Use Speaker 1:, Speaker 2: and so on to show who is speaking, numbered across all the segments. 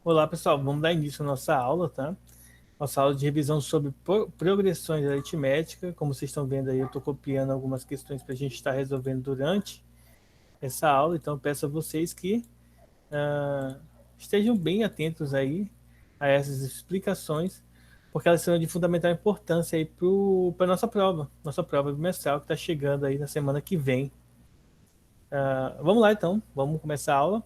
Speaker 1: Olá, pessoal. Vamos dar início à nossa aula, tá? Nossa aula de revisão sobre progressões de aritmética. Como vocês estão vendo aí, eu estou copiando algumas questões para a gente estar resolvendo durante essa aula. Então, eu peço a vocês que ah, estejam bem atentos aí a essas explicações, porque elas são de fundamental importância aí para a nossa prova bimestral que está chegando aí na semana que vem. Vamos lá, então. Vamos começar a aula.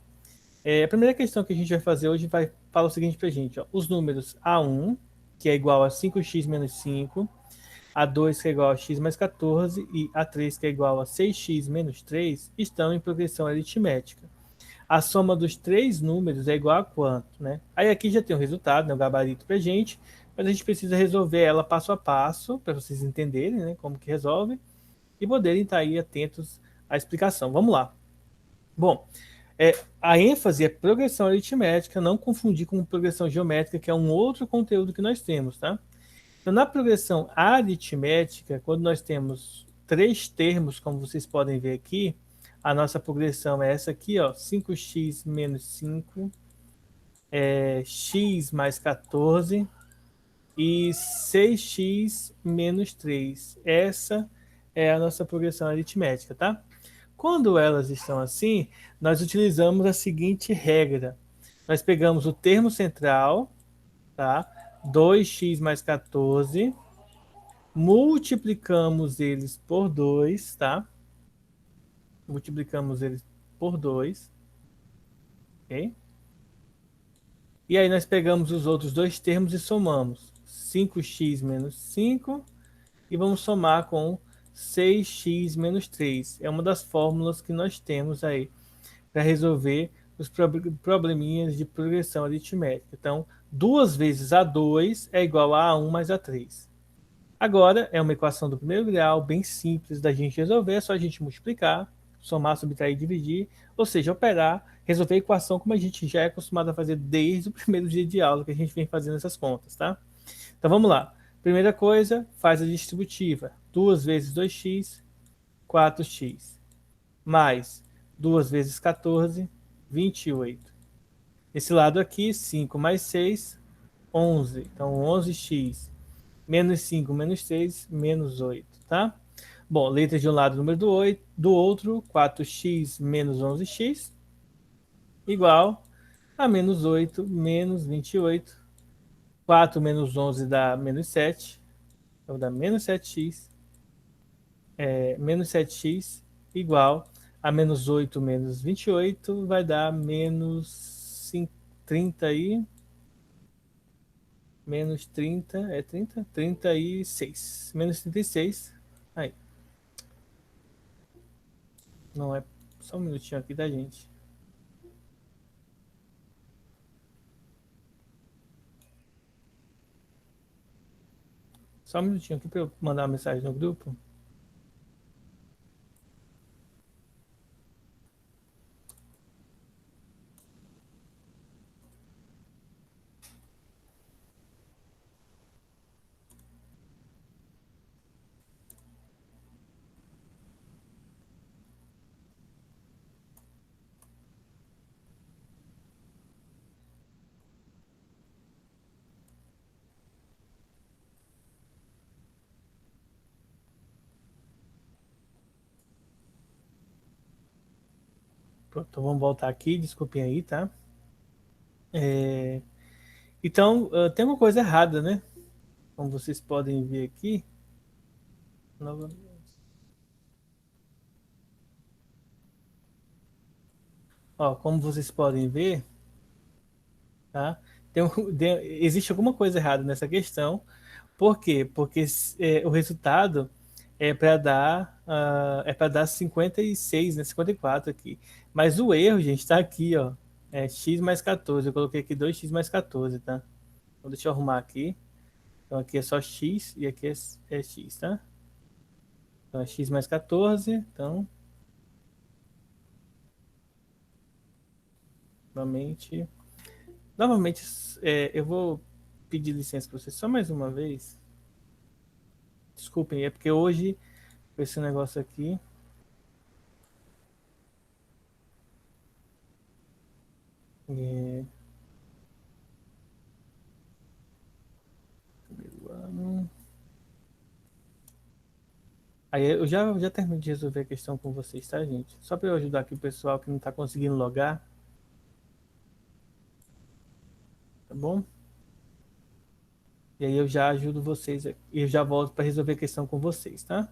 Speaker 1: A primeira questão que a gente vai fazer hoje vai falar o seguinte para a gente: ó, os números A1, que é igual a 5x menos 5, A2, que é igual a x mais 14, e A3, que é igual a 6x menos 3, estão em progressão aritmética. A soma dos três números é igual a quanto? Né? Aí aqui já tem o resultado, né, o gabarito para a gente, mas a gente precisa resolver ela passo a passo, para vocês entenderem, né, como que resolve, e poderem estar aí atentos à explicação. Vamos lá. Bom, a ênfase é progressão aritmética, não confundir com progressão geométrica, que é um outro conteúdo que nós temos, tá? Então, na progressão aritmética, quando nós temos três termos, como vocês podem ver aqui, a nossa progressão é essa aqui, ó, 5x menos 5, x mais 14 e 6x menos 3. Essa é a nossa progressão aritmética, tá? Quando elas estão assim, nós utilizamos a seguinte regra. Nós pegamos o termo central, tá? 2x mais 14, multiplicamos eles por 2, tá? Multiplicamos eles por 2, ok? E aí nós pegamos os outros dois termos e somamos 5x menos 5 e vamos somar com 6x menos 3. É uma das fórmulas que nós temos aí para resolver os probleminhas de progressão aritmética. Então, 2 vezes A2 é igual a A1 mais A3. Agora, é uma equação do primeiro grau, bem simples da gente resolver, é só a gente multiplicar, somar, subtrair e dividir, ou seja, operar, resolver a equação como a gente já é acostumado a fazer desde o primeiro dia de aula que a gente vem fazendo essas contas, tá? Então vamos lá. Primeira coisa, faz a distributiva. 2 vezes 2x, 4x. Mais 2 vezes 14, 28. Esse lado aqui, 5 mais 6, 11. Então 11x menos 5 menos 6, menos 8, tá? Bom, letra de um lado, número do outro, 4x menos 11x, igual a menos 8 menos 28. 4 menos 11 dá menos 7, então dá menos 7x, menos 7x igual a menos 8 menos 28, vai dar menos 5, 30 aí, menos 30, 30? 36, menos 36, aí, não é, só um minutinho aqui da gente. Só um minutinho aqui para eu mandar uma mensagem no grupo. Pronto, então vamos voltar aqui, desculpem aí, tá? É, então, tem uma coisa errada, né? Como vocês podem ver aqui. Ó, como vocês podem ver, tá? Existe alguma coisa errada nessa questão. Por quê? Porque o resultado é para dar 56, né? 54 aqui. Mas o erro, gente, está aqui, ó. É x mais 14. Eu coloquei aqui 2x mais 14, tá? Então deixa eu arrumar aqui. Então aqui é só x e aqui é x, tá? Então é x mais 14. Então, novamente. Novamente, eu vou pedir licença para vocês só mais uma vez. Desculpem, é porque hoje, com esse negócio aqui. é, Aí eu já termino de resolver a questão com vocês, tá, gente? Só para eu ajudar aqui o pessoal que não tá conseguindo logar, tá bom? E aí eu já ajudo vocês e eu já volto para resolver a questão com vocês, tá?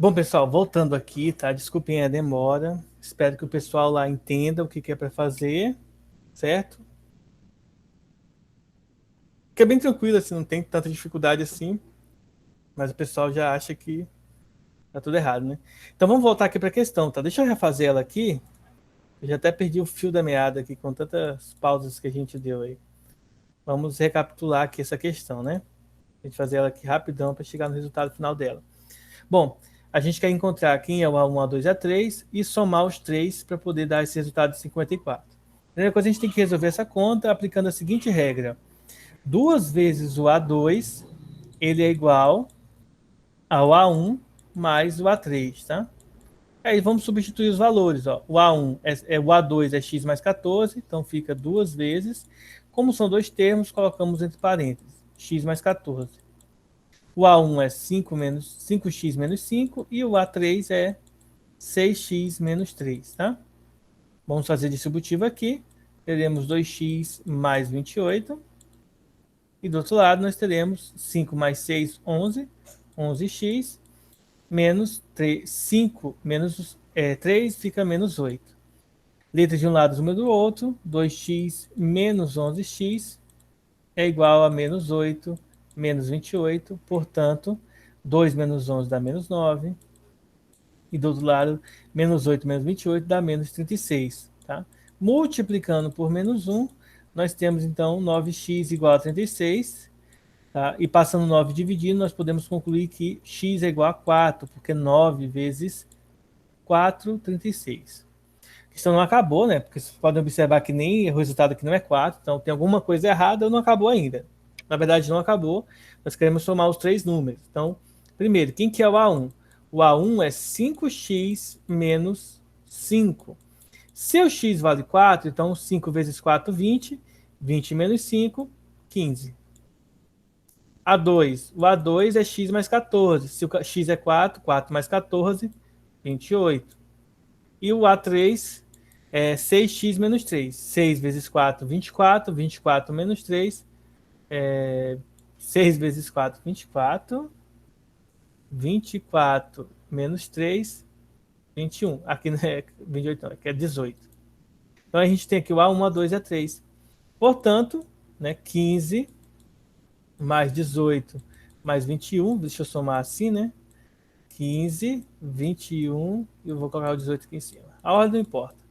Speaker 1: Bom, pessoal, voltando aqui, tá? Desculpem a demora. Espero que o pessoal lá entenda o que é para fazer, certo? Que é bem tranquilo, assim, não tem tanta dificuldade assim, mas o pessoal já acha que tá tudo errado, né? Então vamos voltar aqui para a questão, tá? Deixa eu refazer ela aqui. Eu já até perdi o fio da meada aqui com tantas pausas que a gente deu aí. Vamos recapitular aqui essa questão, né? A gente fazer ela aqui rapidão para chegar no resultado final dela. Bom, a gente quer encontrar quem é o A1, A2 e A3 e somar os três para poder dar esse resultado de 54. Primeira coisa, a gente tem que resolver essa conta aplicando a seguinte regra. 2 vezes o A2, ele é igual ao A1 mais o A3, tá? Aí vamos substituir os valores. Ó. O A1 o A2 é x mais 14, então fica 2 vezes. Como são dois termos, colocamos entre parênteses, x mais 14. O A1 é 5x menos 5 e o A3 é 6x menos 3, tá? Vamos fazer distributivo aqui. Teremos 2x mais 28. E do outro lado nós teremos 5 mais 6, 11. 11x menos 3, 5 menos 3 fica menos 8. Letra de um lado, número do outro. 2x menos 11x é igual a menos 8 menos 28. Portanto, 2 menos 11 dá menos 9. E do outro lado, menos 8 menos 28 dá menos 36. Tá? Multiplicando por menos 1, nós temos então 9x igual a 36. Tá? E passando 9 dividindo, nós podemos concluir que x é igual a 4, porque 9 vezes 4, 36. A questão não acabou, né? Porque vocês podem observar que nem o resultado aqui não é 4, então tem alguma coisa errada ou não acabou ainda. Na verdade, não acabou. Nós queremos somar os três números. Então, primeiro, quem que é o A1? O A1 é 5x menos 5. Se o x vale 4, então 5 vezes 4, 20. 20 menos 5, 15. A2. O A2 é x mais 14. Se o x é 4, 4 mais 14, 28. E o A3 é 6x menos 3. 6 vezes 4, 24. 24 menos 3, 6 vezes 4, 24. 24 menos 3, 21. Aqui não é 28, não, aqui é 18. Então a gente tem aqui o A1, A2 e A3. Portanto, né, 15 mais 18 mais 21, deixa eu somar assim, né? 15, 21, e eu vou colocar o 18 aqui em cima. A ordem não importa.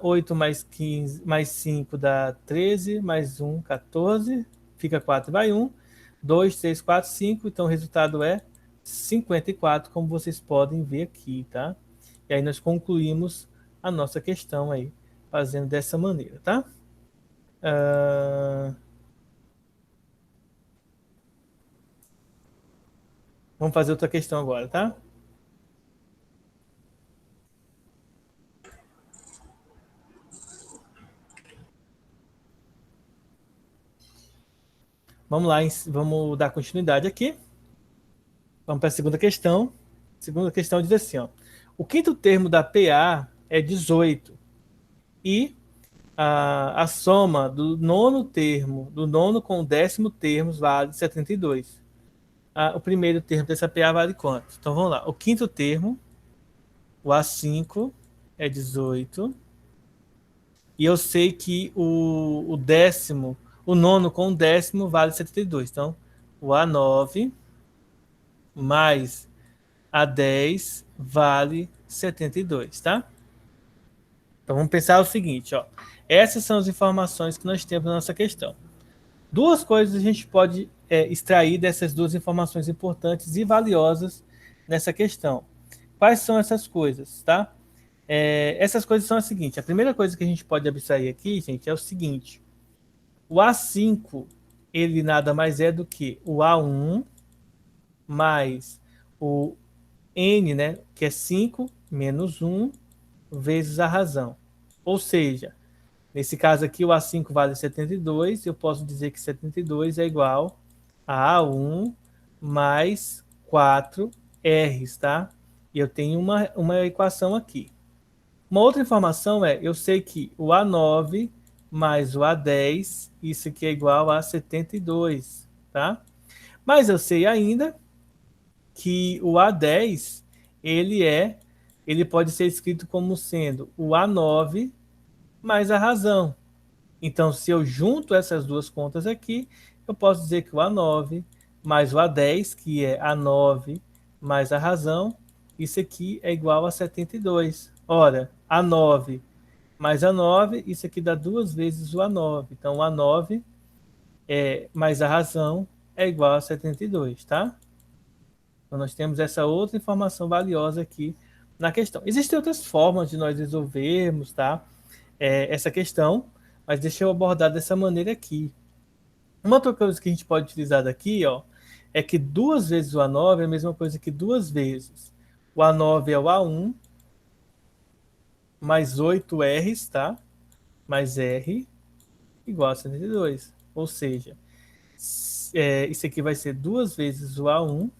Speaker 1: 8 mais 15, mais 5 dá 13, mais 1, 14, fica 4, vai 1, 2, 3, 4, 5, então o resultado é 54, como vocês podem ver aqui, tá? E aí nós concluímos a nossa questão aí, fazendo dessa maneira, tá? Vamos fazer outra questão agora, tá? Vamos lá, vamos dar continuidade aqui. Vamos para a segunda questão. A segunda questão diz assim, ó. O quinto termo da PA é 18 e a soma do nono termo, do nono com o décimo termos vale 72. O primeiro termo dessa PA vale quanto? Então vamos lá. O quinto termo, o A5, é 18. E eu sei que o décimo, o nono com o décimo vale 72. Então, o A9 mais A10 vale 72, tá? Então vamos pensar o seguinte, ó. Essas são as informações que nós temos na nossa questão. Duas coisas a gente pode extrair dessas duas informações importantes e valiosas nessa questão. Quais são essas coisas, tá? Essas coisas são as seguintes. A primeira coisa que a gente pode abstrair aqui, gente, é o seguinte. O A5, ele nada mais é do que o A1 mais o N, né, que é 5 menos 1 vezes a razão. Ou seja, nesse caso aqui, o A5 vale 72, eu posso dizer que 72 é igual a A1 mais 4 R's, tá? E eu tenho uma equação aqui. Uma outra informação eu sei que o A9 mais o A10, isso aqui é igual a 72, tá? Mas eu sei ainda que o A10 ele pode ser escrito como sendo o A9 mais a razão. Então, se eu junto essas duas contas aqui, eu posso dizer que o A9 mais o A10, que é A9 mais a razão, isso aqui é igual a 72. Ora, A9 mais A9, isso aqui dá duas vezes o A9. Então, o A9 mais a razão é igual a 72, tá? Então, nós temos essa outra informação valiosa aqui na questão. Existem outras formas de nós resolvermos, tá? Essa questão, mas deixa eu abordar dessa maneira aqui. Uma outra coisa que a gente pode utilizar daqui, ó, é que duas vezes o A9 é a mesma coisa que duas vezes. O A9 é o A1 mais 8 R's, tá? Mais R igual a 72. Ou seja, isso aqui vai ser duas vezes o A1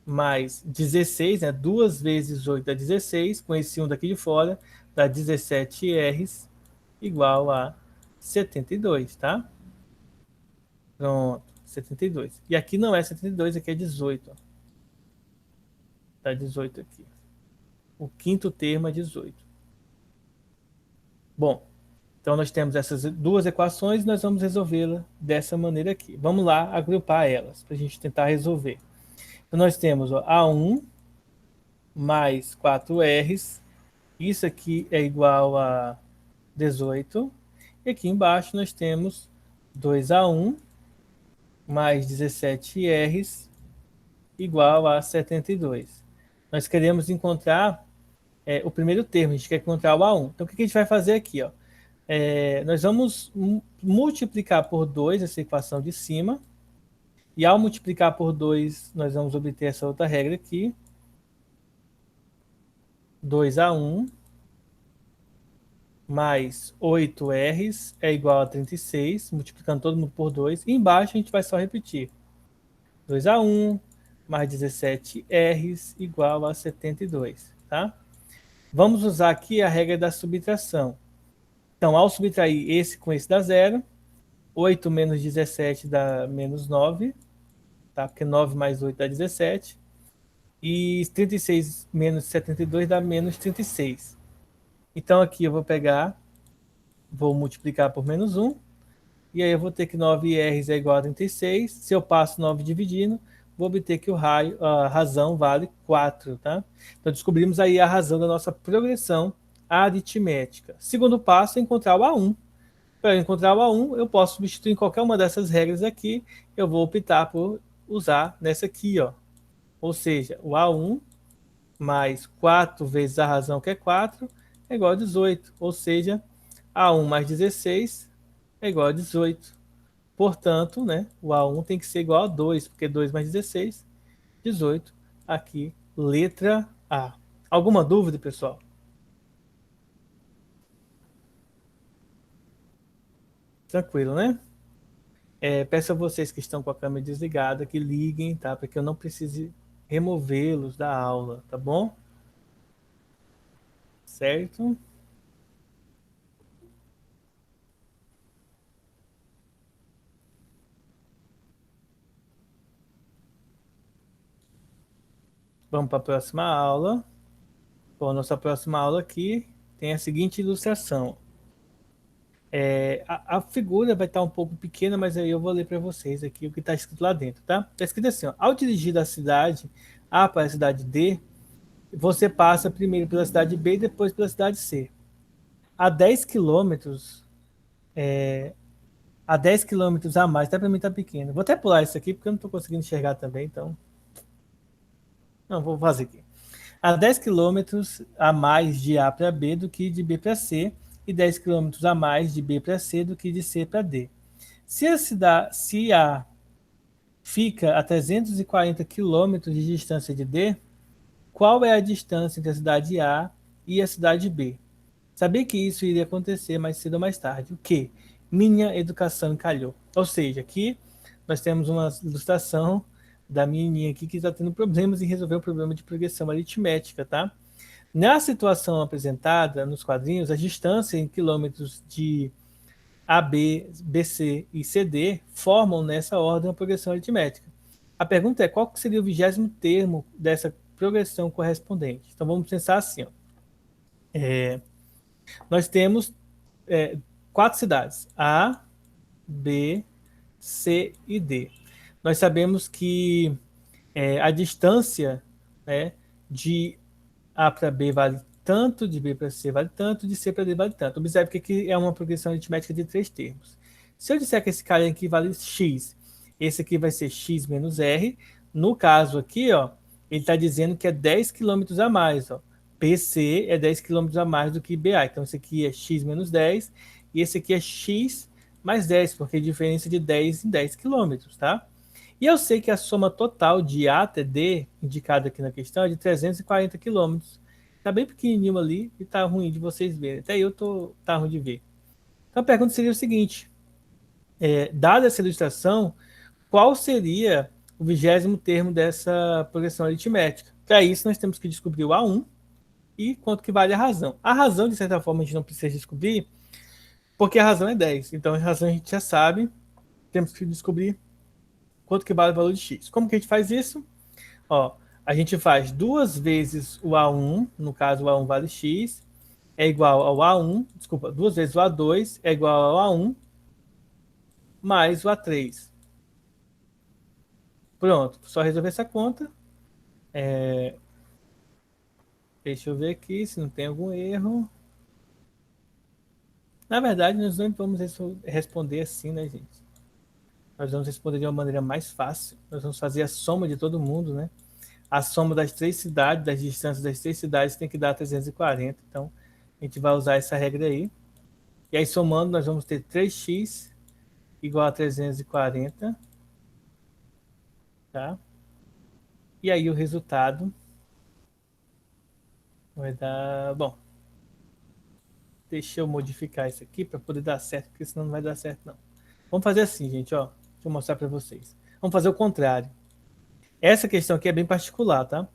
Speaker 1: mais 16, né? Duas vezes 8 dá 16, com esse 1 daqui de fora, dá 17 R's igual a 72, tá? Pronto, 72. E aqui não é 72, aqui é 18. Ó. Tá 18 aqui. O quinto termo é 18. Bom, então nós temos essas duas equações e nós vamos resolvê-las dessa maneira aqui. Vamos lá agrupar elas para a gente tentar resolver. Então nós temos ó, A1 mais 4R's. Isso aqui é igual a 18. E aqui embaixo nós temos 2A1 mais 17R's igual a 72. Nós queremos encontrar o primeiro termo, a gente quer encontrar o A1. Então, o que a gente vai fazer aqui? Ó? Nós vamos multiplicar por 2 essa equação de cima, e ao multiplicar por 2, nós vamos obter essa outra regra aqui. 2A1 mais 8R's é igual a 36, multiplicando todo mundo por 2. E embaixo a gente vai só repetir. 2A1 mais 17R's igual a 72, tá? Vamos usar aqui a regra da subtração. Então, ao subtrair esse com esse dá zero. 8 menos 17 dá menos 9, tá? Porque 9 mais 8 dá 17. E 36 menos 72 dá menos 36. Então, aqui eu vou pegar, vou multiplicar por menos 1. E aí eu vou ter que 9R é igual a 36. Se eu passo 9 dividindo, vou obter que a razão vale 4, tá? Então descobrimos aí a razão da nossa progressão aritmética. Segundo passo é encontrar o A1. Para encontrar o A1, eu posso substituir em qualquer uma dessas regras aqui. Eu vou optar por usar nessa aqui, ó. Ou seja, o A1 mais 4 vezes a razão, que é 4, é igual a 18. Ou seja, A1 mais 16 é igual a 18. Portanto, né, o A1 tem que ser igual a 2, porque 2 mais 16, 18. Aqui, letra A. Alguma dúvida, pessoal? Tranquilo, né? Peço a vocês que estão com a câmera desligada que liguem, tá? Para que eu não precise removê-los da aula, tá bom? Certo? Vamos para a próxima aula. Bom, nossa próxima aula aqui tem a seguinte ilustração. A figura vai estar um pouco pequena, mas aí eu vou ler para vocês aqui o que está escrito lá dentro, tá? Está escrito assim, ó, ao dirigir da cidade A para a cidade D, você passa primeiro pela cidade B e depois pela cidade C. A 10 quilômetros, a 10 quilômetros a mais, até para mim tá pequeno. Vou até pular isso aqui porque eu não estou conseguindo enxergar também, então... Não, vou fazer aqui. A 10 quilômetros a mais de A para B do que de B para C, e 10 quilômetros a mais de B para C do que de C para D. Se A fica a 340 quilômetros de distância de D, qual é a distância entre a cidade A e a cidade B? Sabia que isso iria acontecer mais cedo ou mais tarde. O que? Minha educação encalhou. Ou seja, aqui nós temos uma ilustração da menininha aqui que está tendo problemas em resolver o problema de progressão aritmética, tá? Na situação apresentada nos quadrinhos, a distância em quilômetros de AB, BC e CD formam nessa ordem a progressão aritmética. A pergunta é qual que seria o 20º termo dessa progressão correspondente. Então vamos pensar assim, ó. Nós temos é, 4 cidades, A, B, C e D. Nós sabemos que a distância, né, de A para B vale tanto, de B para C vale tanto, de C para D vale tanto. Observe que aqui é uma progressão aritmética de 3 termos. Se eu disser que esse cara aqui vale x, esse aqui vai ser x menos r, no caso aqui, ó, ele está dizendo que é 10 km a mais. Ó. PC é 10 km a mais do que BA. Então, esse aqui é x menos 10 e esse aqui é x mais 10, porque é diferença de 10 em 10 km, tá? E eu sei que a soma total de A até D, indicada aqui na questão, é de 340 km. Tá bem pequenininho ali e tá ruim de vocês verem. Até eu tá ruim de ver. Então a pergunta seria o seguinte: dada essa ilustração, qual seria o 20º termo dessa progressão aritmética? Para isso, nós temos que descobrir o A1 e quanto que vale a razão. A razão, de certa forma, a gente não precisa descobrir, porque a razão é 10. Então, a razão a gente já sabe, temos que descobrir quanto que vale o valor de x. Como que a gente faz isso? Ó, a gente faz 2 vezes o A1, no caso o A1 vale x, é igual ao A1, desculpa, 2 vezes o A2 é igual ao A1 mais o A3. Pronto, só resolver essa conta. Deixa eu ver aqui se não tem algum erro. Na verdade, nós não vamos responder assim, né, gente? Nós vamos responder de uma maneira mais fácil. Nós vamos fazer a soma de todo mundo, né? A soma das 3 cidades, das distâncias das 3 cidades, tem que dar 340. Então, a gente vai usar essa regra aí. E aí, somando, nós vamos ter 3x igual a 340. Tá? E aí, o resultado vai dar... Bom, deixa eu modificar isso aqui para poder dar certo, porque senão não vai dar certo, não. Vamos fazer assim, gente, ó. Deixa eu mostrar para vocês. Vamos fazer o contrário. Essa questão aqui é bem particular, tá?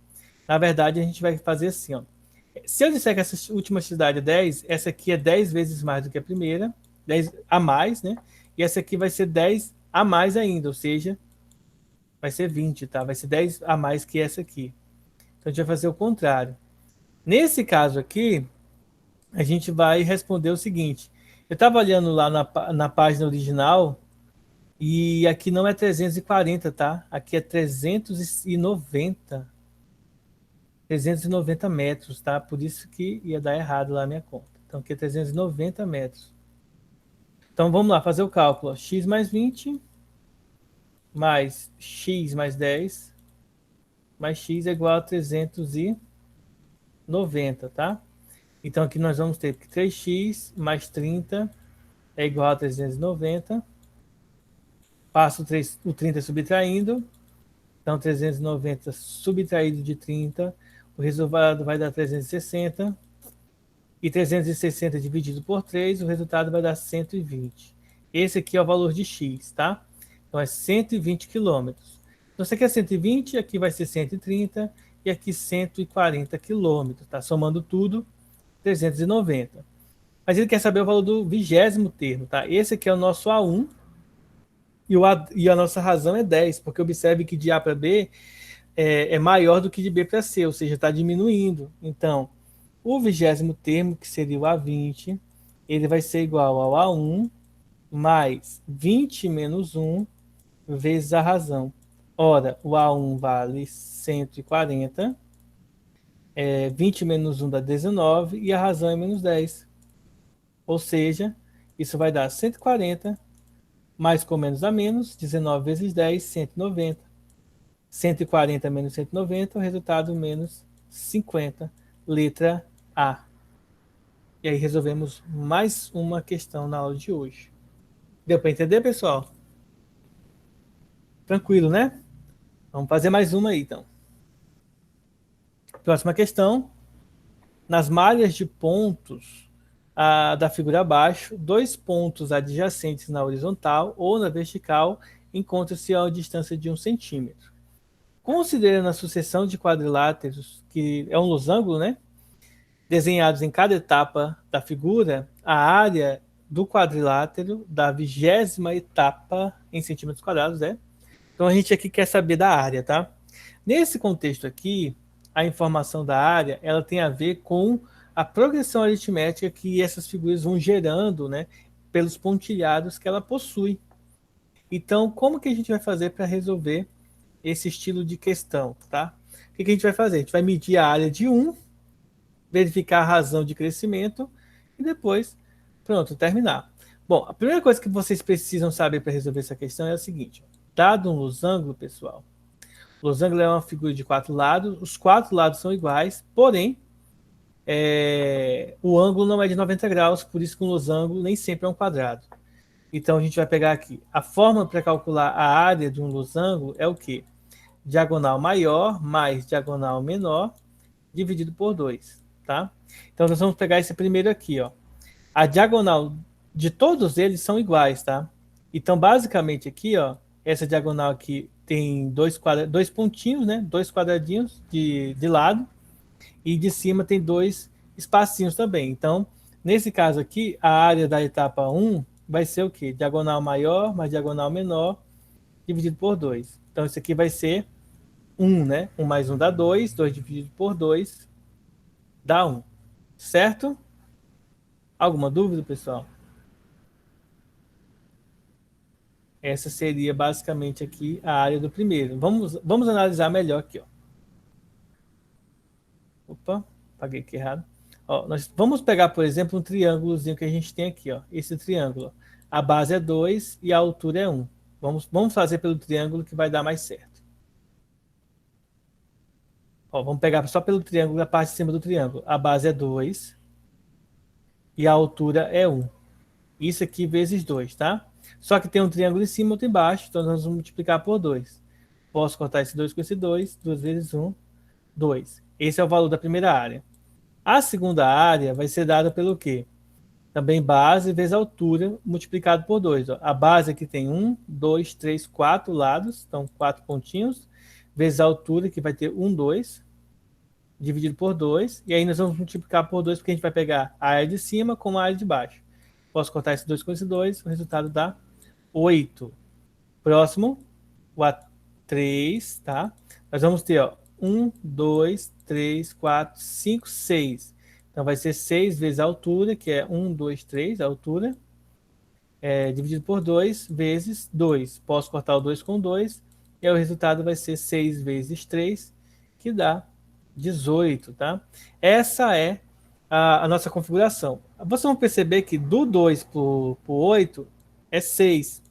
Speaker 1: Na verdade, a gente vai fazer assim, ó. Se eu disser que essa última cidade é 10, essa aqui é 10 vezes mais do que a primeira, 10 a mais, né? E essa aqui vai ser 10 a mais ainda, ou seja, vai ser 20, tá? Vai ser 10 a mais que essa aqui. Então a gente vai fazer o contrário. Nesse caso aqui, a gente vai responder o seguinte. Eu estava olhando lá na página original e aqui não é 340, tá? Aqui é 390. 390 metros, tá? Por isso que ia dar errado lá a minha conta. Então aqui é 390 metros. Então vamos lá fazer o cálculo. X mais 20 mais x mais 10 mais x é igual a 390, tá? Então aqui nós vamos ter que 3x mais 30 é igual a 390. Passo o 30 subtraindo. Então 390 subtraído de 30, o resultado vai dar 360. E 360 dividido por 3, o resultado vai dar 120. Esse aqui é o valor de x, tá? Então é 120 quilômetros. Então você quer 120, aqui vai ser 130 e aqui 140 quilômetros, tá? Somando tudo, 390. Mas ele quer saber o valor do 20º termo, tá? Esse aqui é o nosso A1 e a nossa razão é 10, porque observe que de A para B é maior do que de B para C, ou seja, está diminuindo. Então, o 20º termo, que seria o A20, ele vai ser igual ao A1 mais 20 menos 1 vezes a razão. Ora, o A1 vale 140, 20 menos 1 dá 19 e a razão é menos 10. Ou seja, isso vai dar 140, mais com menos a menos, 19 vezes 10, 190. 140 menos 190, o resultado menos 50. Letra A. E aí resolvemos mais uma questão na aula de hoje. Deu para entender, pessoal? Tranquilo, né? Vamos fazer mais uma aí, então. Próxima questão. Nas malhas de pontos da figura abaixo, 2 pontos adjacentes na horizontal ou na vertical encontram-se a uma distância de 1 centímetro. Considerando a sucessão de quadriláteros, que é um losango, né? Desenhados em cada etapa da figura, a área do quadrilátero da 20ª etapa em centímetros quadrados Então a gente aqui quer saber da área, tá? Nesse contexto aqui, a informação da área, ela tem a ver com a progressão aritmética que essas figuras vão gerando, né, pelos pontilhados que ela possui. Então, como que a gente vai fazer para resolver esse estilo de questão, tá? O que a gente vai fazer? A gente vai medir a área de 1, verificar a razão de crescimento e depois, pronto, terminar. Bom, a primeira coisa que vocês precisam saber para resolver essa questão é a seguinte: dado um losango, pessoal, losango é uma figura de 4 lados, os 4 lados são iguais, porém, o ângulo não é de 90 graus, por isso que um losango nem sempre é um quadrado. Então a gente vai pegar aqui, a forma para calcular a área de um losango é o quê? Diagonal maior mais diagonal menor dividido por 2, tá? Então nós vamos pegar esse primeiro aqui, ó. A diagonal de todos eles são iguais, tá? Então basicamente aqui, ó, essa diagonal aqui tem dois pontinhos, né? Dois quadradinhos de lado e de cima tem dois espacinhos também. Então, nesse caso aqui, a área da etapa 1 vai ser o quê? Diagonal maior mais diagonal menor dividido por 2. Então isso aqui vai ser 1, né? 1 mais 1 dá 2, 2 dividido por 2 dá 1. Certo? Alguma dúvida, pessoal? Essa seria basicamente aqui a área do primeiro. Vamos analisar melhor aqui, ó. Opa, paguei aqui errado. Ó, nós vamos pegar, por exemplo, um triângulozinho que a gente tem aqui, ó. Esse triângulo. A base é 2 e a altura é 1. Vamos fazer pelo triângulo que vai dar mais certo. Ó, vamos pegar só pelo triângulo, a parte de cima do triângulo. A base é 2 e a altura é 1. Isso aqui vezes 2, tá? Só que tem um triângulo em cima e outro embaixo, então nós vamos multiplicar por 2. Posso cortar esse 2 com esse 2. 2 vezes 1, 2. Esse é o valor da primeira área. A segunda área vai ser dada pelo quê? Também base vezes altura multiplicado por 2. Ó. A base aqui tem 1, 2, 3, 4 lados, então 4 pontinhos, vezes a altura, que vai ter 1, 2, dividido por 2. E aí nós vamos multiplicar por 2, porque a gente vai pegar a área de cima com a área de baixo. Posso cortar esse 2 com esse 2, o resultado dá 8. Próximo, o A3, tá? Nós vamos ter, ó, 1, 2, 3, 4, 5, 6. Então vai ser 6 vezes a altura, que é 1, 2, 3, a altura, dividido por 2 vezes 2. Posso cortar o 2 com 2, e aí o resultado vai ser 6 vezes 3, que dá 18, tá? Essa é a nossa configuração. Vocês vão perceber que do 2 para o 8 é 6.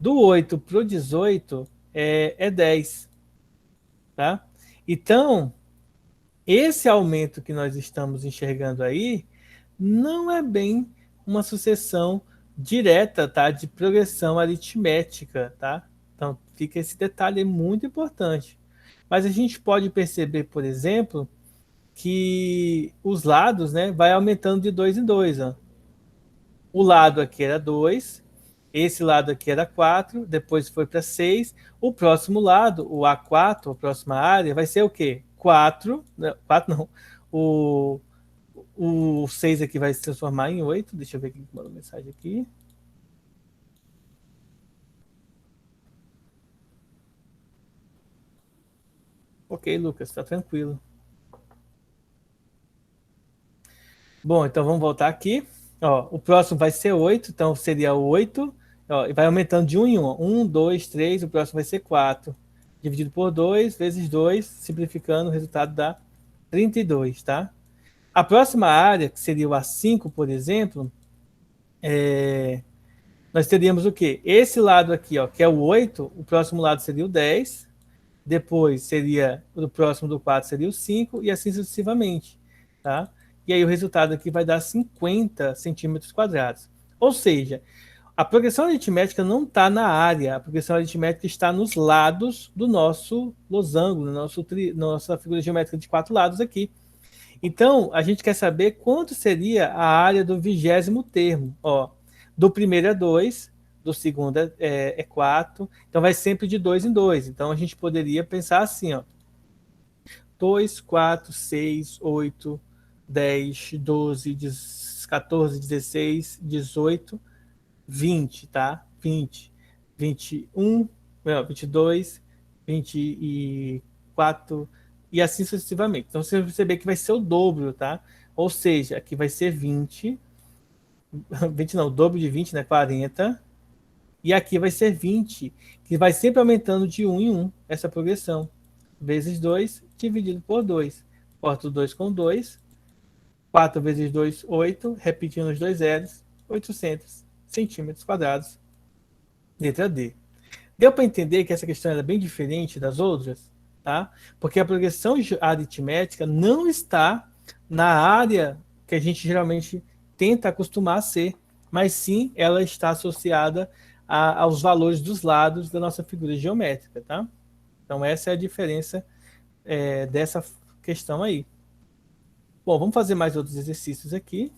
Speaker 1: Do 8 para o 18 é 10, tá? Então, esse aumento que nós estamos enxergando aí não é bem uma sucessão direta, tá? De progressão aritmética, tá? Então, fica esse detalhe muito importante. Mas a gente pode perceber, por exemplo, que os lados, né, vai aumentando de 2 em 2, ó. O lado aqui era 2, esse lado aqui era 4, depois foi para 6. O próximo lado, o A4, a próxima área, vai ser o quê? 4, 4 não, o 6 aqui vai se transformar em 8. Deixa eu ver quem mandou mensagem aqui. Ok, Lucas, tá tranquilo. Bom, então vamos voltar aqui. Ó, o próximo vai ser 8, então seria 8. Ó, e vai aumentando de 1 em 1. 1, 2, 3, o próximo vai ser 4. Dividido por 2, vezes 2, simplificando, o resultado dá 32, tá? A próxima área, que seria o A5, por exemplo, nós teríamos o quê? Esse lado aqui, ó, que é o 8, o próximo lado seria o 10, depois seria o próximo do 4 seria o 5 e assim sucessivamente, tá? E aí o resultado aqui vai dar 50 centímetros quadrados. Ou seja, a progressão aritmética não está na área, a progressão aritmética está nos lados do nosso losango, nossa figura geométrica de 4 lados aqui. Então, a gente quer saber quanto seria a área do 20º termo. Ó, do primeiro é 2, do segundo é 4, então vai sempre de 2 em 2. Então, a gente poderia pensar assim, ó, 2, 4, 6, 8, 10, 12, 14, 16, 18, 20, tá? 20, 21, 22, 24 e assim sucessivamente. Então você vai perceber que vai ser o dobro, tá? Ou seja, aqui vai ser 20, 20 não, o dobro de 20, né? 40. E aqui vai ser 20, que vai sempre aumentando de 1 em 1, essa progressão. Vezes 2, dividido por 2. Corto 2 com 2. 4 vezes 2, 8. Repetindo os dois zeros, 800 centímetros quadrados. Letra D. Deu para entender que essa questão era bem diferente das outras, tá? Porque a progressão aritmética não está na área que a gente geralmente tenta acostumar a ser, mas sim ela está associada aos valores dos lados da nossa figura geométrica, tá? Então essa é a diferença dessa questão aí. Bom, vamos fazer mais outros exercícios aqui.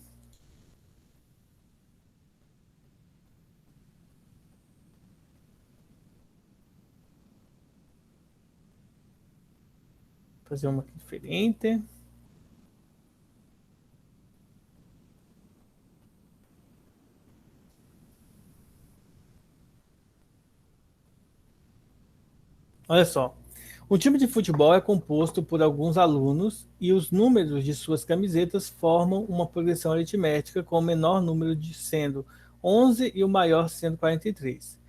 Speaker 1: Fazer uma aqui diferente. Olha só. O time de futebol é composto por alguns alunos e os números de suas camisetas formam uma progressão aritmética com o menor número de sendo 11 e o maior sendo 43.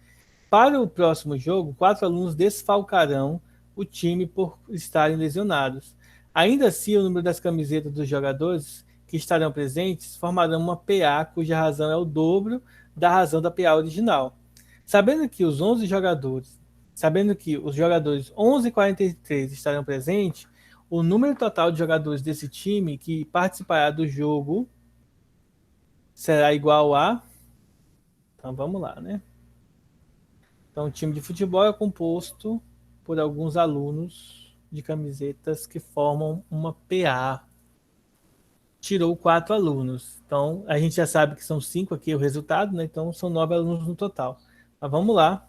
Speaker 1: Para o próximo jogo, 4 alunos desfalcarão o time por estarem lesionados. Ainda assim, o número das camisetas dos jogadores que estarão presentes formarão uma PA cuja razão é o dobro da razão da PA original. Sabendo que os 11 jogadores, sabendo que os jogadores 11 e 43 estarão presentes, o número total de jogadores desse time que participará do jogo será igual a. Então vamos lá, né? Então, o time de futebol é composto por alguns alunos de camisetas que formam uma PA. Tirou 4 alunos. Então, a gente já sabe que são 5 aqui o resultado, né? Então, são 9 alunos no total. Mas vamos lá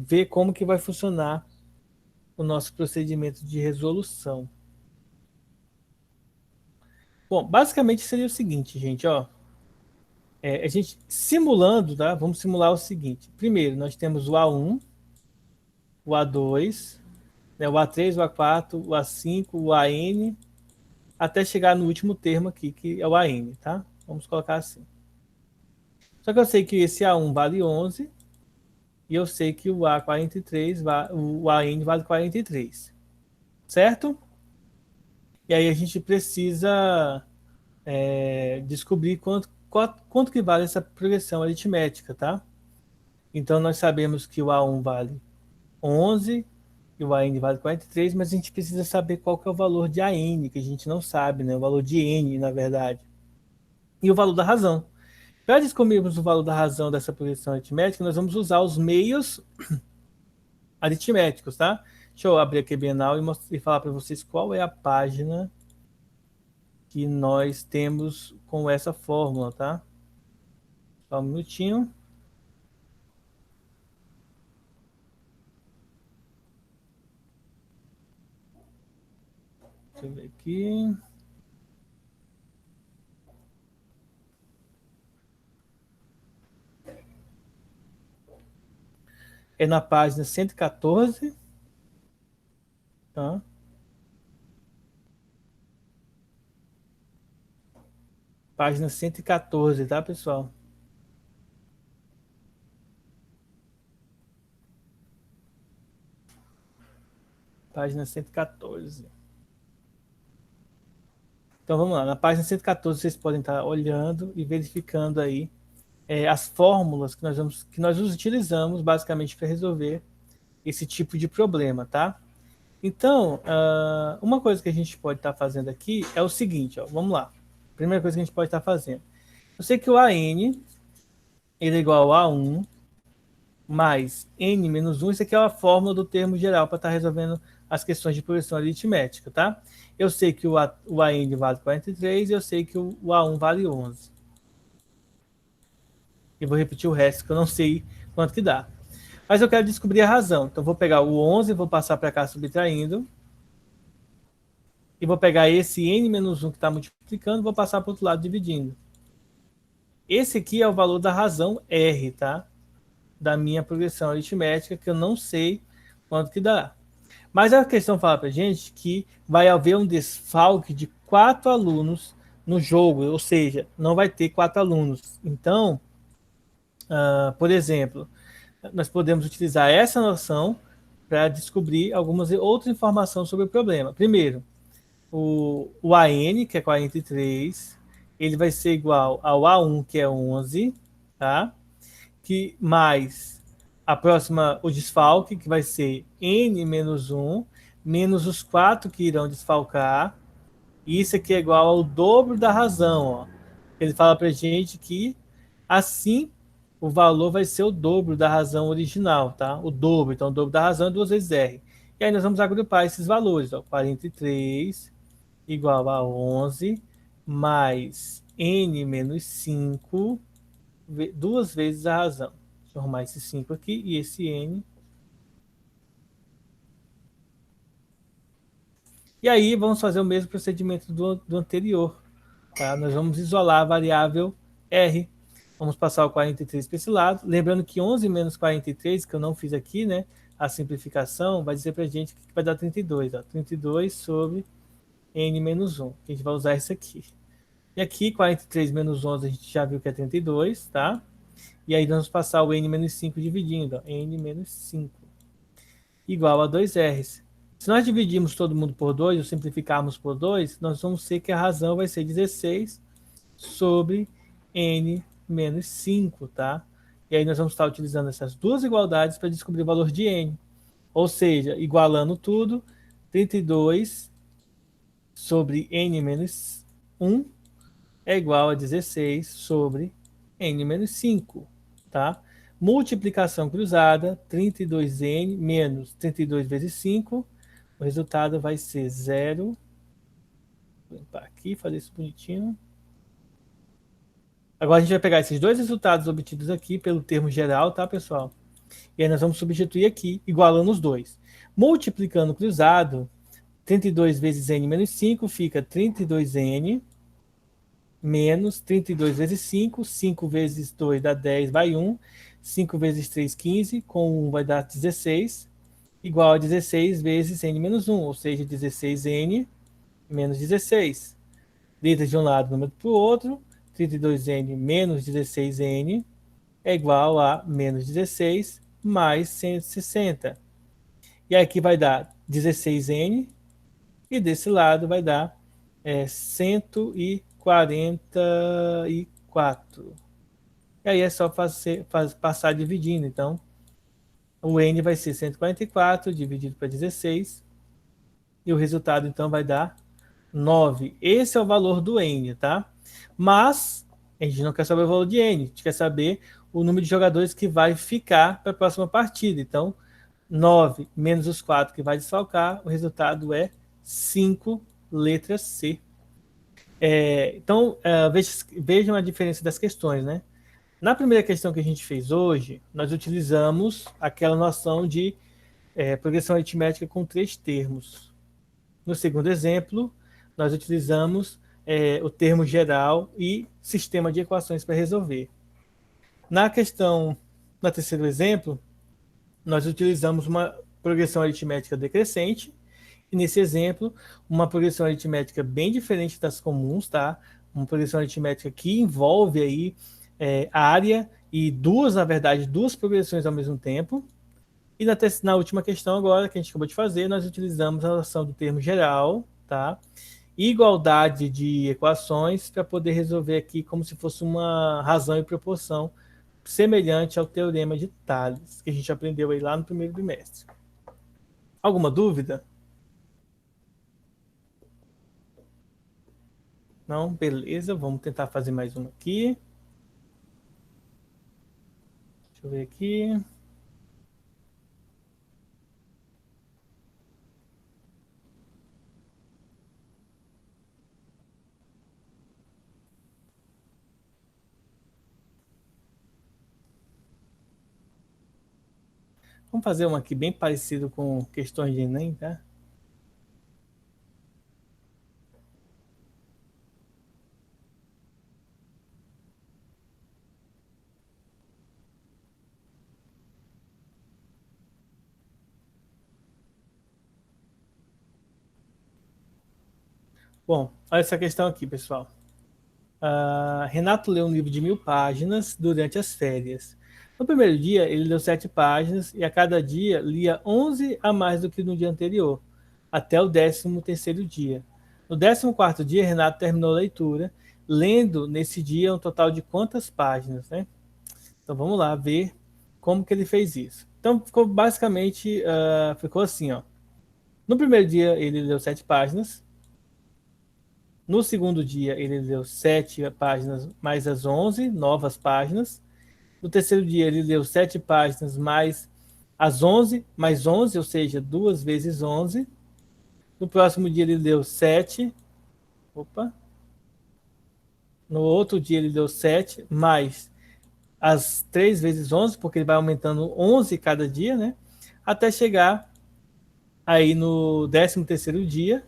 Speaker 1: ver como que vai funcionar o nosso procedimento de resolução. Bom, basicamente seria o seguinte, gente, ó. A gente simulando, tá? Vamos simular o seguinte. Primeiro, nós temos o A1, o A2, né, o A3, o A4, o A5, o AN, até chegar no último termo aqui, que é o AN, tá? Vamos colocar assim. Só que eu sei que esse A1 vale 11 e eu sei que o A43, o AN vale 43, certo? E aí a gente precisa descobrir quanto que vale essa progressão aritmética, tá? Então nós sabemos que o A1 vale 11 e o AN vale 43, mas a gente precisa saber qual que é o valor de AN, que a gente não sabe, né? O valor de N, na verdade. E o valor da razão. Para descobrirmos o valor da razão dessa progressão aritmética, nós vamos usar os meios aritméticos, tá? Deixa eu abrir aqui a Bienal e falar para vocês qual é a página que nós temos com essa fórmula, tá? Só um minutinho. Deixa eu ver aqui. É na página 114, tá? Página 114, tá, pessoal? Página 114. Então vamos lá, na página 114 vocês podem estar olhando e verificando aí as fórmulas que nós utilizamos basicamente para resolver esse tipo de problema, tá? Então, uma coisa que a gente pode estar fazendo aqui é o seguinte, ó, vamos lá. Primeira coisa que a gente pode estar fazendo. Eu sei que o AN ele é igual a 1 mais N menos 1. Isso aqui é a fórmula do termo geral para estar resolvendo as questões de progressão aritmética, tá? Eu sei que o AN vale 43 e eu sei que o A1 vale 11. E vou repetir o resto que eu não sei quanto que dá. Mas eu quero descobrir a razão. Então vou pegar o 11, vou passar para cá subtraindo. E vou pegar esse N menos 1 que está multiplicando, vou passar para o outro lado dividindo. Esse aqui é o valor da razão R, tá? da minha progressão aritmética, que eu não sei quanto que dá. Mas a questão fala para gente que vai haver um desfalque de 4 alunos no jogo, ou seja, não vai ter 4 alunos. Então, por exemplo, nós podemos utilizar essa noção para descobrir algumas outras informações sobre o problema. Primeiro, o AN, que é 43, ele vai ser igual ao A1, que é 11, tá? Que mais a próxima, o desfalque, que vai ser N menos 1, menos os 4 que irão desfalcar. Isso aqui é igual ao dobro da razão, ó. Ele fala para gente que assim o valor vai ser o dobro da razão original, tá? O dobro, então o dobro da razão é 2 vezes R. E aí nós vamos agrupar esses valores, ó. 43 igual a 11 mais N menos 5, 2 vezes a razão. Deixa eu arrumar esse 5 aqui e esse N. E aí vamos fazer o mesmo procedimento do anterior. Tá? Nós vamos isolar a variável R. Vamos passar o 43 para esse lado. Lembrando que 11 menos 43, que eu não fiz aqui, né? A simplificação vai dizer para a gente que vai dar 32. Ó, 32 sobre N menos 1. A gente vai usar isso aqui. E aqui, 43 menos 11, a gente já viu que é 32, tá? E aí vamos passar o N menos 5 dividindo. Ó, N menos 5 igual a 2Rs. Se nós dividirmos todo mundo por 2, ou simplificarmos por 2, nós vamos ver que a razão vai ser 16 sobre N menos 5, tá? E aí nós vamos estar utilizando essas duas igualdades para descobrir o valor de N. Ou seja, igualando tudo, 32 sobre N menos 1 é igual a 16 sobre N menos 5, tá? Multiplicação cruzada, 32N menos 32 vezes 5, o resultado vai ser 0. Vou limpar aqui, fazer isso bonitinho. Agora a gente vai pegar esses dois resultados obtidos aqui pelo termo geral, tá, pessoal? E aí nós vamos substituir aqui, igualando os dois. Multiplicando cruzado, 32 vezes n menos 5 fica 32n menos 32 vezes 5. 5 vezes 2 dá 10, vai 1. 5 vezes 3, 15. Com 1 vai dar 16. Igual a 16 vezes n menos 1, ou seja, 16n menos 16. Letras de um lado, número para o outro. 32n menos 16n é igual a menos 16 mais 160. E aqui vai dar 16n e desse lado vai dar 144. E aí é só passar dividindo. Então, o n vai ser 144 dividido para 16 e o resultado então vai dar 9. Esse é o valor do n, tá? Mas a gente não quer saber o valor de n, a gente quer saber o número de jogadores que vai ficar para a próxima partida. Então, 9 menos os 4 que vai desfalcar, o resultado é 5, letra C. Então, vejam a diferença das questões, né? Na primeira questão que a gente fez hoje, nós utilizamos aquela noção de progressão aritmética com 3 termos. No segundo exemplo, nós utilizamos o termo geral e sistema de equações para resolver. Na questão, no terceiro exemplo, nós utilizamos uma progressão aritmética decrescente, e nesse exemplo, uma progressão aritmética bem diferente das comuns, tá? Uma progressão aritmética que envolve aí área e na verdade, duas progressões ao mesmo tempo. E na última questão agora, que a gente acabou de fazer, nós utilizamos a noção do termo geral, tá? Igualdade de equações para poder resolver aqui como se fosse uma razão e proporção semelhante ao teorema de Tales, que a gente aprendeu aí lá no primeiro bimestre. Alguma dúvida? Não? Beleza, vamos tentar fazer mais uma aqui. Deixa eu ver aqui. Vamos fazer uma aqui bem parecido com questões de Enem, tá? Bom, olha essa questão aqui, pessoal. Renato leu um livro de 1000 páginas durante as férias. No primeiro dia, ele leu 7 páginas e a cada dia lia 11 a mais do que no dia anterior, até o 13º dia. No 14º dia, Renato terminou a leitura, lendo nesse dia um total de quantas páginas, né? Então vamos lá ver como que ele fez isso. Então ficou basicamente, ficou assim, ó. No primeiro dia ele leu 7 páginas, no segundo dia, ele leu 7 páginas mais as 11 novas páginas. No terceiro dia, ele leu 7 páginas mais as 11, mais 11, ou seja, 2 vezes 11. No próximo dia, ele leu 7. Opa. No outro dia, ele leu 7 mais as 3 vezes 11, porque ele vai aumentando 11 cada dia, né? Até chegar aí no 13º dia,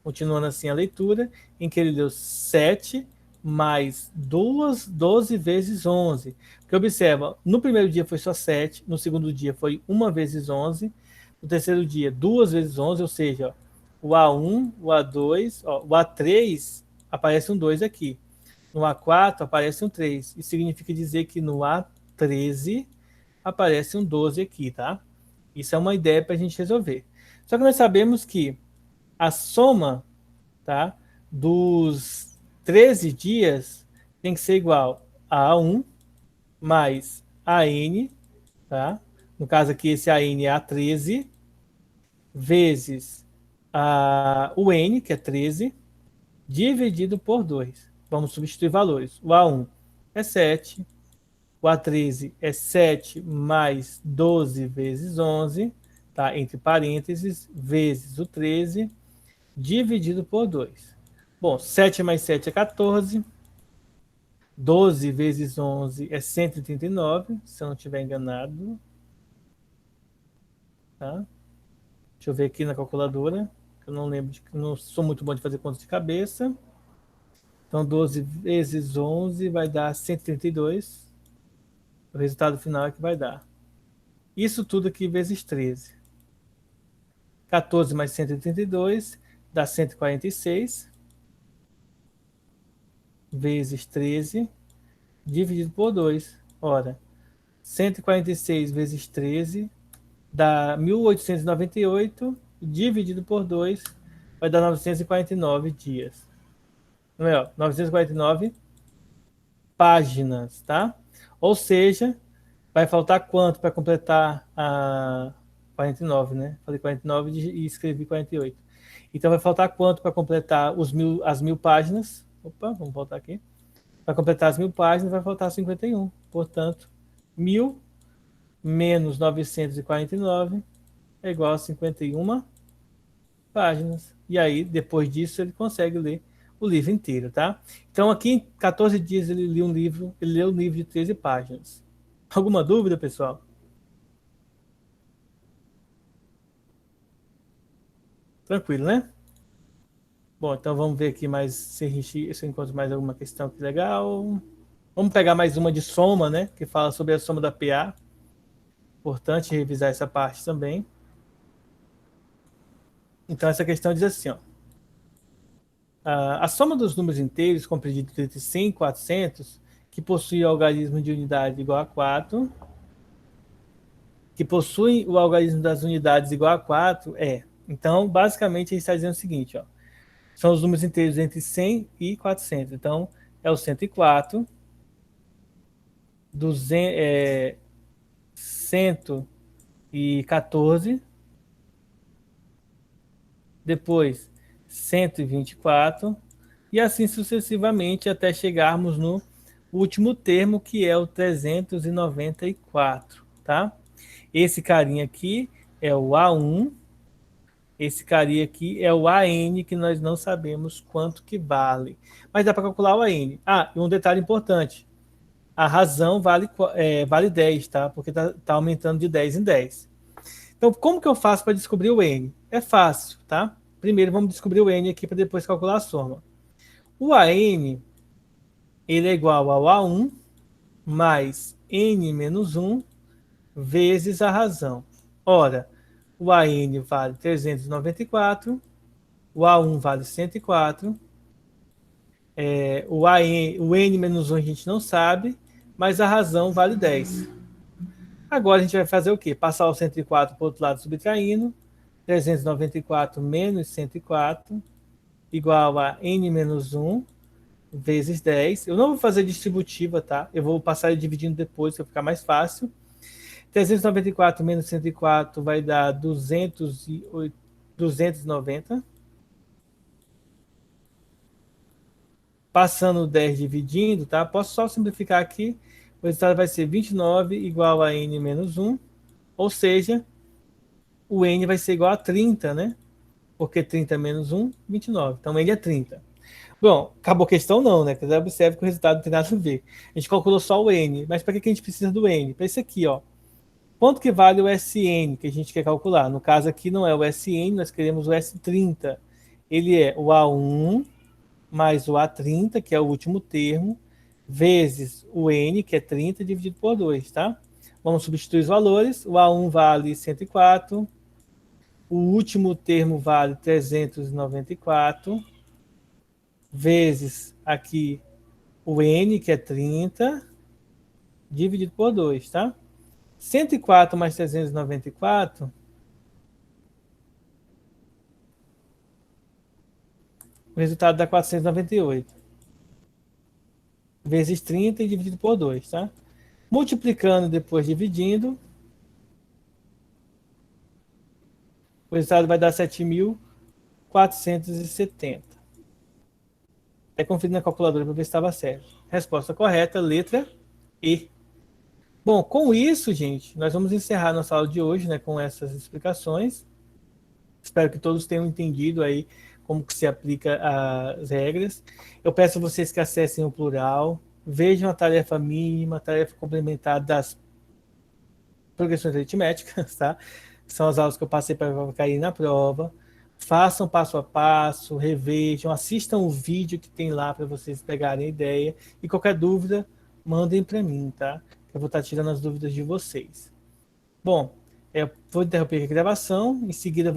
Speaker 1: continuando assim a leitura, em que ele deu 7 mais 12 vezes 11. Porque observa, no primeiro dia foi só 7, no segundo dia foi 1 vezes 11, no terceiro dia 2 vezes 11, ou seja, ó, o A1, o A2, ó, o A3 aparece um 2 aqui, no A4 aparece um 3, isso significa dizer que no A13 aparece um 12 aqui, tá? Isso é uma ideia para a gente resolver. Só que nós sabemos que a soma, tá, dos 13 dias tem que ser igual a A1 mais AN, tá? No caso aqui, esse AN é A13, vezes o N, que é 13, dividido por 2. Vamos substituir valores. O A1 é 7, o A13 é 7 mais 12 vezes 11, tá? Entre parênteses, vezes o 13, dividido por 2. Bom, 7 mais 7 é 14. 12 vezes 11 é 139, se eu não estiver enganado. Tá? Deixa eu ver aqui na calculadora. Eu não lembro, não sou muito bom de fazer contas de cabeça. Então, 12 vezes 11 vai dar 132. O resultado final é que vai dar. Isso tudo aqui vezes 13. 14 mais 132 dá 146. Vezes 13 dividido por 2. Ora, 146 vezes 13 dá 1898, dividido por 2, vai dar 949 dias. Não é, ó, 949 páginas, tá? Ou seja, vai faltar quanto para completar a 49, né? Falei 49 e escrevi 48. Então vai faltar quanto para completar as 1000 páginas? Opa, vamos voltar aqui. Para completar as 1000 páginas vai faltar 51. Portanto, 1000 menos 949 é igual a 51 páginas. E aí, depois disso, ele consegue ler o livro inteiro, tá? Então, aqui em 14 dias ele leu um livro de 13 páginas. Alguma dúvida, pessoal? Tranquilo, né? Bom, então vamos ver aqui mais se eu encontro mais alguma questão aqui legal. Vamos pegar mais uma de soma, né? Que fala sobre a soma da PA. Importante revisar essa parte também. Então, essa questão diz assim, ó. A soma dos números inteiros compreendidos entre 100 e 400, que possuem o algarismo de unidade igual a 4, que possuem o algarismo das unidades igual a 4, é. Então, basicamente, a gente está dizendo o seguinte, ó. São os números inteiros entre 100 e 400. Então, é o 104, 200, 114, depois 124, e assim sucessivamente até chegarmos no último termo, que é o 394, tá? Esse carinha aqui é o A1, esse carinha aqui é o AN, que nós não sabemos quanto que vale. Mas dá para calcular o AN. Ah, e um detalhe importante. A razão vale 10, tá? Porque tá aumentando de 10 em 10. Então, como que eu faço para descobrir o N? É fácil, tá? Primeiro vamos descobrir o N aqui para depois calcular a soma. O AN, ele é igual ao A1 mais N menos 1 vezes a razão. Ora, o AN vale 394, o A1 vale 104, o N menos 1 a gente não sabe, mas a razão vale 10. Agora a gente vai fazer o quê? Passar o 104 para o outro lado subtraindo, 394 menos 104 igual a N menos 1 vezes 10. Eu não vou fazer distributiva, tá? Eu vou passar dividindo depois, para ficar mais fácil. 394 menos 104 vai dar 290. Passando o 10 dividindo, tá? Posso só simplificar aqui. O resultado vai ser 29 igual a N menos 1. Ou seja, o N vai ser igual a 30, né? Porque 30 menos 1, 29. Então, N é 30. Bom, acabou a questão não, né? Você observa que o resultado não tem nada a ver. A gente calculou só o N. Mas para que a gente precisa do N? Para isso aqui, ó. Quanto que vale o SN que a gente quer calcular? No caso aqui não é o SN, nós queremos o S30. Ele é o A1 mais o A30, que é o último termo, vezes o N, que é 30, dividido por 2, tá? Vamos substituir os valores. O A1 vale 104. O último termo vale 394. Vezes aqui o N, que é 30, dividido por 2, tá? 104 mais 394, o resultado dá 498. Vezes 30 e dividido por 2, tá? Multiplicando depois dividindo, o resultado vai dar 7.470. Até conferir na calculadora para ver se estava certo. Resposta correta, letra E. Bom, com isso, gente, nós vamos encerrar nossa aula de hoje, né, com essas explicações. Espero que todos tenham entendido aí como que se aplica as regras. Eu peço a vocês que acessem o plural, vejam a tarefa mínima, a tarefa complementar das progressões aritméticas, tá? São as aulas que eu passei para cair na prova. Façam passo a passo, revejam, assistam o vídeo que tem lá para vocês pegarem a ideia. E qualquer dúvida, mandem para mim, tá? Eu vou estar tirando as dúvidas de vocês. Bom, eu vou interromper aqui a gravação, em seguida eu vou